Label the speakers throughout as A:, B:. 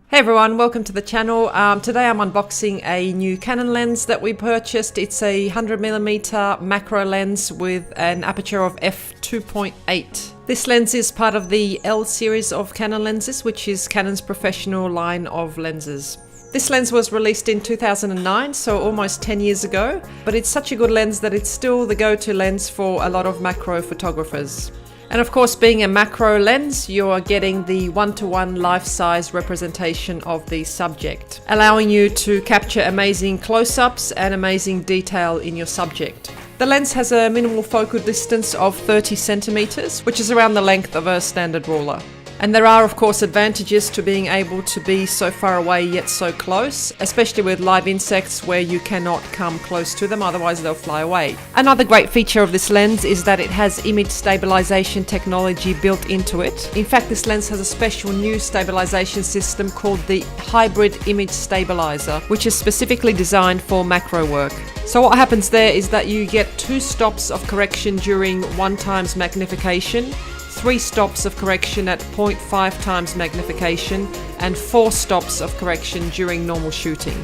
A: Hey everyone, welcome to the channel. Today I'm unboxing a new Canon lens that we purchased. It's a 100mm macro lens with an aperture of f2.8. This lens is part of the L series of Canon lenses, which is Canon's professional line of lenses. This lens was released in 2009, so almost 10 years ago, but it's such a good lens that it's still the go-to lens for a lot of macro photographers. And of course, being a macro lens, you're getting the one-to-one life-size representation of the subject, allowing you to capture amazing close-ups and amazing detail in your subject. The lens has a minimal focal distance of 30 centimeters, which is around the length of a standard ruler. And there are of course advantages to being able to be so far away yet so close, especially with live insects where you cannot come close to them, otherwise they'll fly away. Another great feature of this lens is that it has image stabilization technology built into it. In fact, this lens has a special new stabilization system called the Hybrid Image Stabilizer, which is specifically designed for macro work. So what happens there is that you get 2 stops of correction during 1x magnification, 3 stops of correction at 0.5 times magnification, and 4 stops of correction during normal shooting.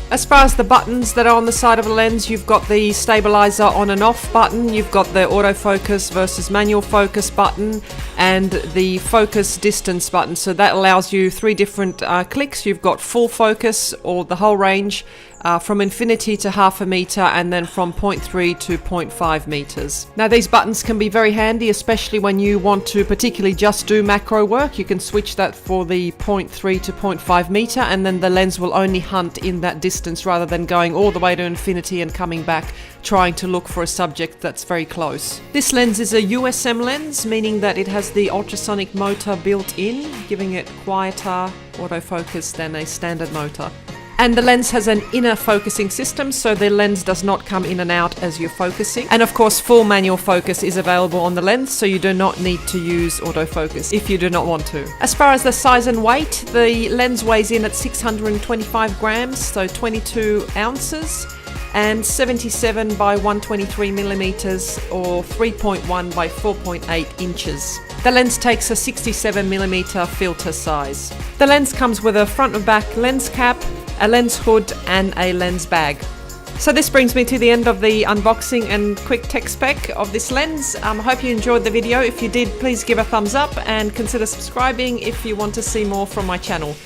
A: As far as the buttons that are on the side of the lens, you've got the stabilizer on and off button, you've got the autofocus versus manual focus button, and the focus distance button. So that allows you 3 different clicks. You've got full focus or the whole range, from infinity to 0.5 meter, and then from 0.3 to 0.5 meters. Now these buttons can be very handy, especially when you want to particularly just do macro work. You can switch that for the 0.3 to 0.5 meter, and then the lens will only hunt in that distance rather than going all the way to infinity and coming back trying to look for a subject that's very close. This lens is a USM lens, meaning that it has the ultrasonic motor built in, giving it quieter autofocus than a standard motor. And the lens has an inner focusing system, so the lens does not come in and out as you're focusing. And of course, full manual focus is available on the lens, so you do not need to use autofocus if you do not want to. As far as the size and weight, the lens weighs in at 625 grams, so 22 ounces, and 77 by 123 millimeters, or 3.1 by 4.8 inches. The lens takes a 67mm filter size. The lens comes with a front and back lens cap, a lens hood, and a lens bag. So this brings me to the end of the unboxing and quick tech spec of this lens. I hope you enjoyed the video. If you did, please give a thumbs up and consider subscribing if you want to see more from my channel.